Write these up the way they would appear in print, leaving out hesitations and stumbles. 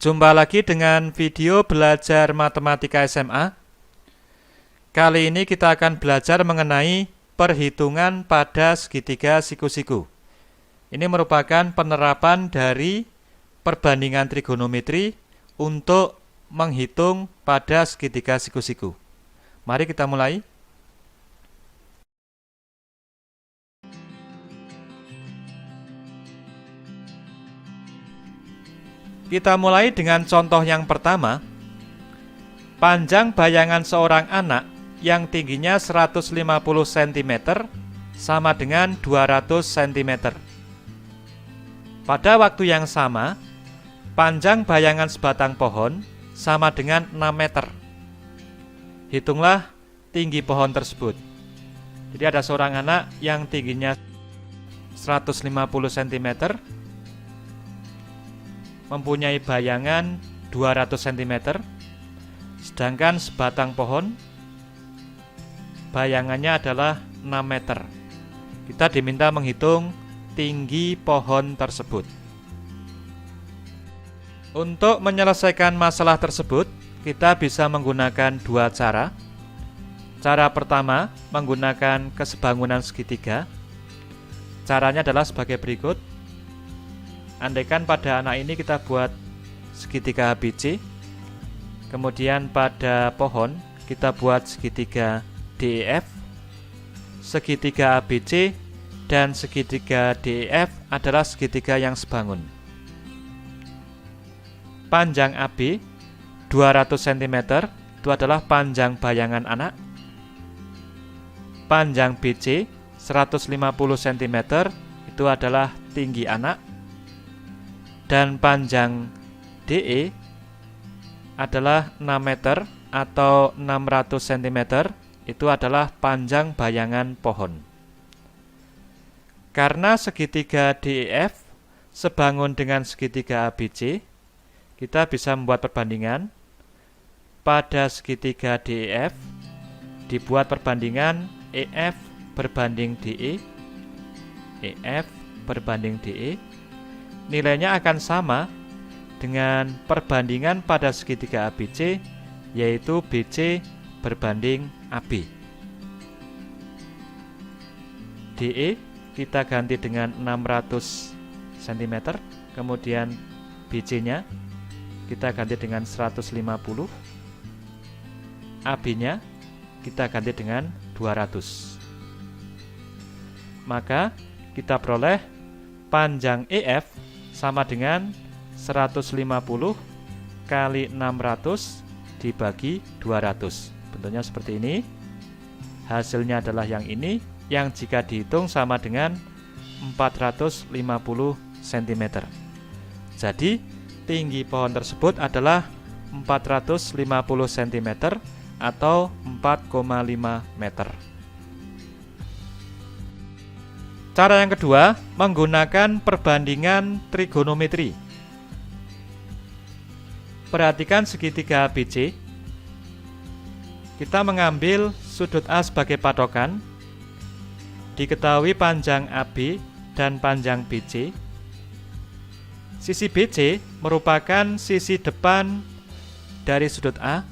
Jumpa lagi dengan video belajar matematika SMA. Kali ini kita akan belajar mengenai perhitungan pada segitiga siku-siku. Ini merupakan penerapan dari perbandingan trigonometri untuk menghitung pada segitiga siku-siku. Mari kita mulai. Kita mulai dengan contoh yang pertama. Panjang bayangan seorang anak yang tingginya 150 cm sama dengan 200 cm. Pada waktu yang sama, panjang bayangan sebatang pohon sama dengan 6 meter. Hitunglah tinggi pohon tersebut. Jadi ada seorang anak yang tingginya 150 cm, mempunyai bayangan 200 cm, sedangkan sebatang pohon bayangannya adalah 6 meter. Kita diminta menghitung tinggi pohon tersebut. Untuk menyelesaikan masalah tersebut, kita bisa menggunakan dua cara. Cara pertama, menggunakan kesebangunan segitiga. Caranya adalah sebagai berikut. Andaikan pada anak ini kita buat segitiga ABC, kemudian pada pohon kita buat segitiga DEF. Segitiga ABC dan segitiga DEF adalah segitiga yang sebangun. Panjang AB 200 cm itu adalah panjang bayangan anak. Panjang BC 150 cm itu adalah tinggi anak. Dan panjang DE adalah 6 meter atau 600 cm, itu adalah panjang bayangan pohon. Karena segitiga DEF sebangun dengan segitiga ABC, kita bisa membuat perbandingan. Pada segitiga DEF dibuat perbandingan EF berbanding DE, EF berbanding DE. Nilainya akan sama dengan perbandingan pada segitiga ABC, yaitu BC berbanding AB. DE kita ganti dengan 600 cm, kemudian BC-nya kita ganti dengan 150, AB-nya kita ganti dengan 200. Maka kita peroleh panjang EF sama dengan 150 kali 600 dibagi 200. Bentuknya seperti ini. Hasilnya adalah yang ini, yang jika dihitung sama dengan 450 cm. Jadi, tinggi pohon tersebut adalah 450 cm atau 4,5 meter. Cara yang kedua, menggunakan perbandingan trigonometri. Perhatikan segitiga ABC. Kita mengambil sudut A sebagai patokan. Diketahui panjang AB dan panjang BC. Sisi BC merupakan sisi depan dari sudut A,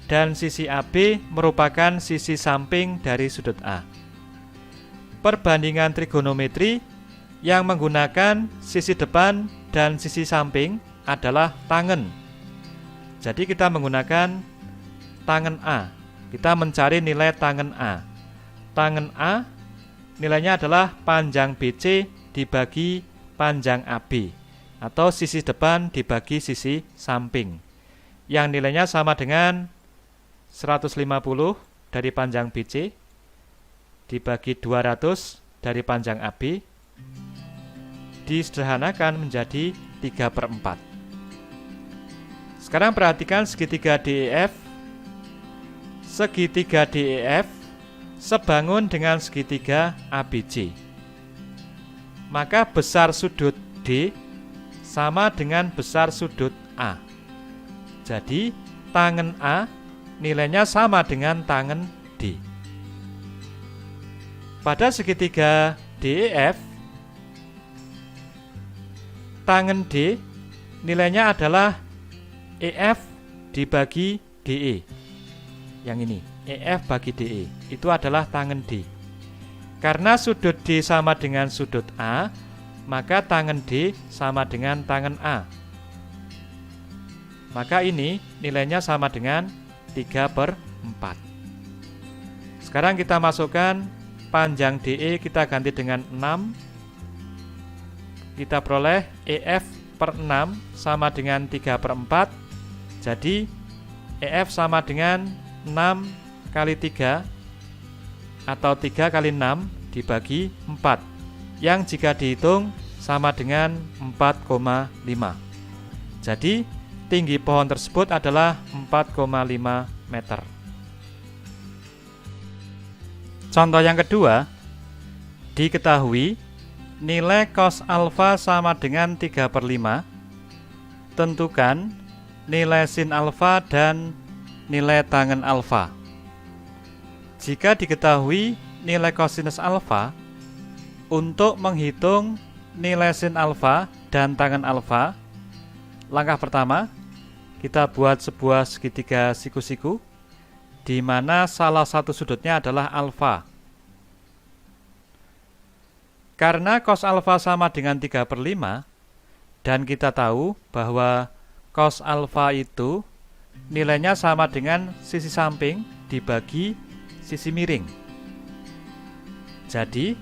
dan sisi AB merupakan sisi samping dari sudut A. Perbandingan trigonometri yang menggunakan sisi depan dan sisi samping adalah tangen. Jadi kita menggunakan tangen A. Kita mencari nilai tangen A. Tangen A nilainya adalah panjang BC dibagi panjang AB, atau sisi depan dibagi sisi samping, yang nilainya sama dengan 150 dari panjang BC dibagi 200 dari panjang AB, disederhanakan menjadi 3/4. Sekarang perhatikan segitiga DEF. Segitiga DEF sebangun dengan segitiga ABC. Maka besar sudut D sama dengan besar sudut A. Jadi tangen A nilainya sama dengan tangen D. Pada segitiga DEF, tangen D nilainya adalah EF dibagi DE. Yang ini, EF bagi DE, itu adalah tangen D. Karena sudut D sama dengan sudut A, maka tangen D sama dengan tangen A. Maka ini nilainya sama dengan 3/4. Sekarang kita masukkan panjang DE, kita ganti dengan 6. Kita peroleh EF per 6 sama dengan 3/4. Jadi EF sama dengan 6 kali 3 atau 3 kali 6 dibagi 4, yang jika dihitung sama dengan 4,5. Jadi tinggi pohon tersebut adalah 4,5 meter. Contoh yang kedua, diketahui nilai cos alfa sama dengan 3/5. Tentukan nilai sin alfa dan nilai tangen alfa. Jika diketahui nilai kosinus alfa, untuk menghitung nilai sin alfa dan tangen alfa, langkah pertama, kita buat sebuah segitiga siku-siku, di mana salah satu sudutnya adalah alfa. Karena cos alfa sama dengan 3/5, dan kita tahu bahwa cos alfa itu nilainya sama dengan sisi samping dibagi sisi miring. Jadi,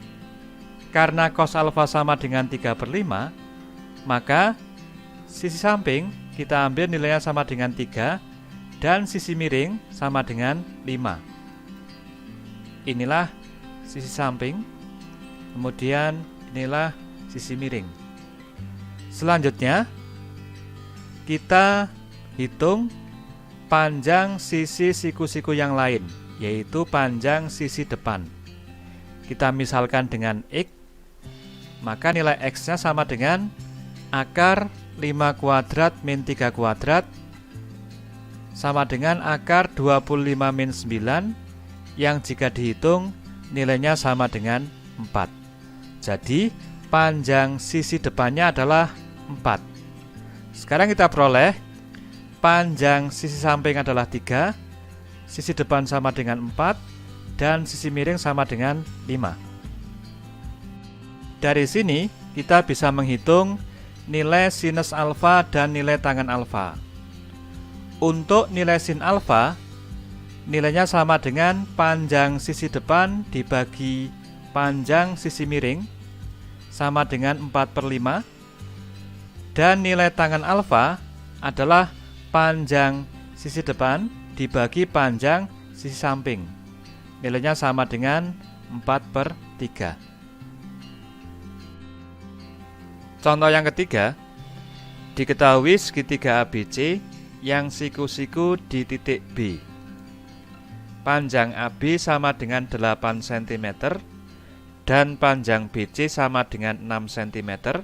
karena cos alfa sama dengan 3/5, maka sisi samping kita ambil nilainya sama dengan 3, dan sisi miring sama dengan 5. Inilah sisi samping, kemudian inilah sisi miring. Selanjutnya, kita hitung panjang sisi siku-siku yang lain, yaitu panjang sisi depan. Kita misalkan dengan X, maka nilai X-nya sama dengan akar 5 kuadrat min 3 kuadrat sama dengan akar 25 min 9, yang jika dihitung nilainya sama dengan 4. Jadi panjang sisi depannya adalah 4. Sekarang kita peroleh panjang sisi samping adalah 3, sisi depan sama dengan 4, dan sisi miring sama dengan 5. Dari sini kita bisa menghitung nilai sinus alfa dan nilai tangen alfa. Untuk nilai sin alfa, nilainya sama dengan panjang sisi depan dibagi panjang sisi miring, sama dengan 4/5. Dan nilai tangen alfa adalah panjang sisi depan dibagi panjang sisi samping. Nilainya sama dengan 4/3. Contoh yang ketiga, diketahui segitiga ABC yang siku-siku di titik B. Panjang AB sama dengan 8 cm dan panjang BC sama dengan 6 cm.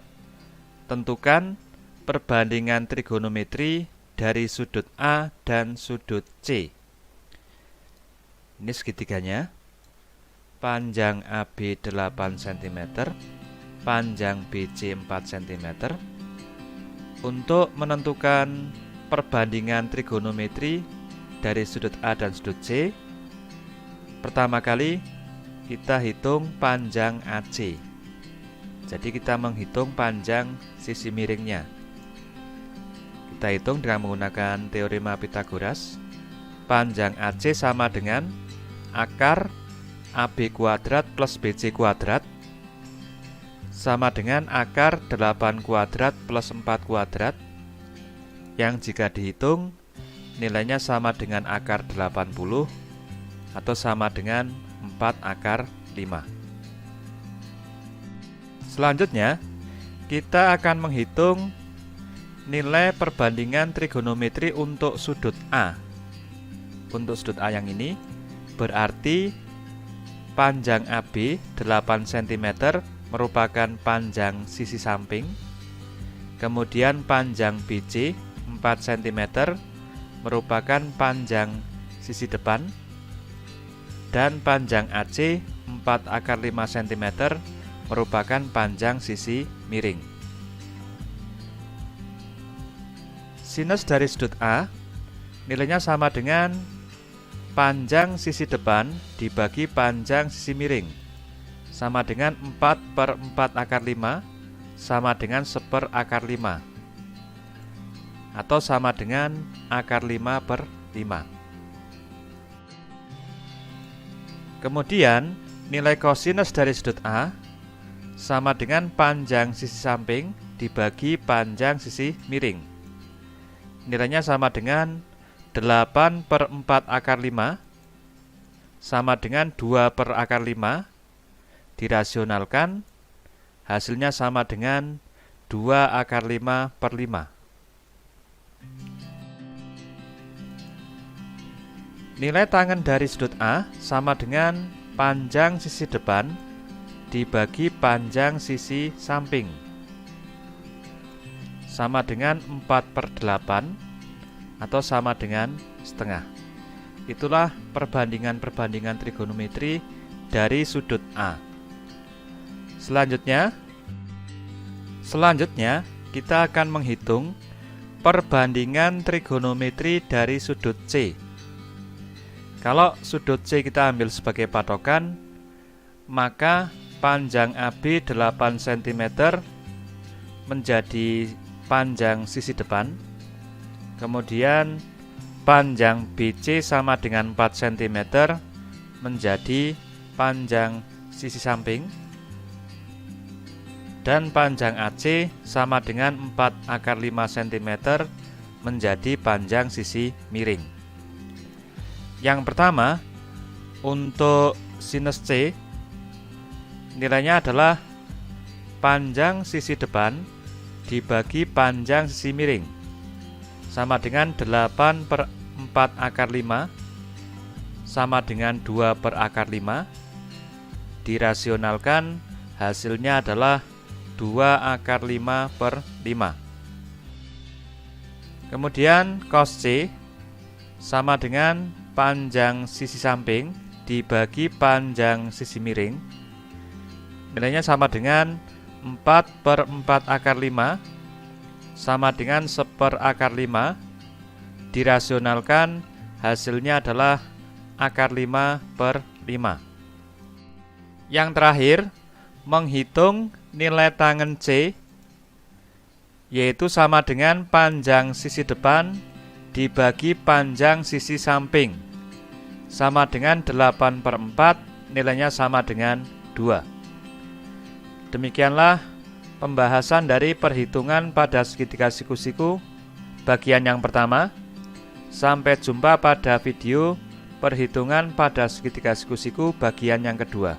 Tentukan perbandingan trigonometri dari sudut A dan sudut C. Ini segitiganya. Panjang AB 8 cm, panjang BC 4 cm. Untuk menentukan perbandingan trigonometri dari sudut A dan sudut C, pertama kali kita hitung panjang AC. Jadi kita menghitung panjang sisi miringnya. Kita hitung dengan menggunakan teorema Pythagoras. Panjang AC sama dengan akar AB kuadrat plus BC kuadrat sama dengan akar 8 kuadrat plus 4 kuadrat, yang jika dihitung nilainya sama dengan akar 80 atau sama dengan 4 akar 5. Selanjutnya, kita akan menghitung nilai perbandingan trigonometri untuk sudut A. Untuk sudut A yang ini, berarti panjang AB 8 cm merupakan panjang sisi samping, kemudian panjang BC 4 cm merupakan panjang sisi depan, dan panjang AC 4 akar 5 cm merupakan panjang sisi miring. sinus dari sudut A nilainya sama dengan panjang sisi depan dibagi panjang sisi miring, sama dengan 4/4 × 5 sama dengan 1/5, atau sama dengan akar 5/5. Kemudian nilai kosinus dari sudut A sama dengan panjang sisi samping dibagi panjang sisi miring. Nilainya sama dengan 8/4 × 5 sama dengan 2/5, dirasionalkan, hasilnya sama dengan 2/5/5. Nilai tangen dari sudut A sama dengan panjang sisi depan dibagi panjang sisi samping, sama dengan 4/8 atau sama dengan setengah. Itulah perbandingan-perbandingan trigonometri dari sudut A. Selanjutnya kita akan menghitung perbandingan trigonometri dari sudut C. Kalau sudut C kita ambil sebagai patokan, maka panjang AB 8 cm menjadi panjang sisi depan, kemudian panjang BC sama dengan 4 cm menjadi panjang sisi samping, dan panjang AC sama dengan 4/5 cm menjadi panjang sisi miring. Yang pertama, untuk sinus C nilainya adalah panjang sisi depan dibagi panjang sisi miring, sama dengan 8/4 × 5 sama dengan 2/5, dirasionalkan, hasilnya adalah 2/5/5. Kemudian cos C sama dengan panjang sisi samping dibagi panjang sisi miring, nilainya sama dengan 4/4 × 5 sama dengan 1/5, dirasionalkan, hasilnya adalah akar 5/5. Yang terakhir, menghitung nilai tangen C, yaitu sama dengan panjang sisi depan dibagi panjang sisi samping, sama dengan 8/4, nilainya sama dengan 2. Demikianlah pembahasan dari perhitungan pada segitiga siku-siku bagian yang pertama. Sampai jumpa pada video perhitungan pada segitiga siku-siku bagian yang kedua.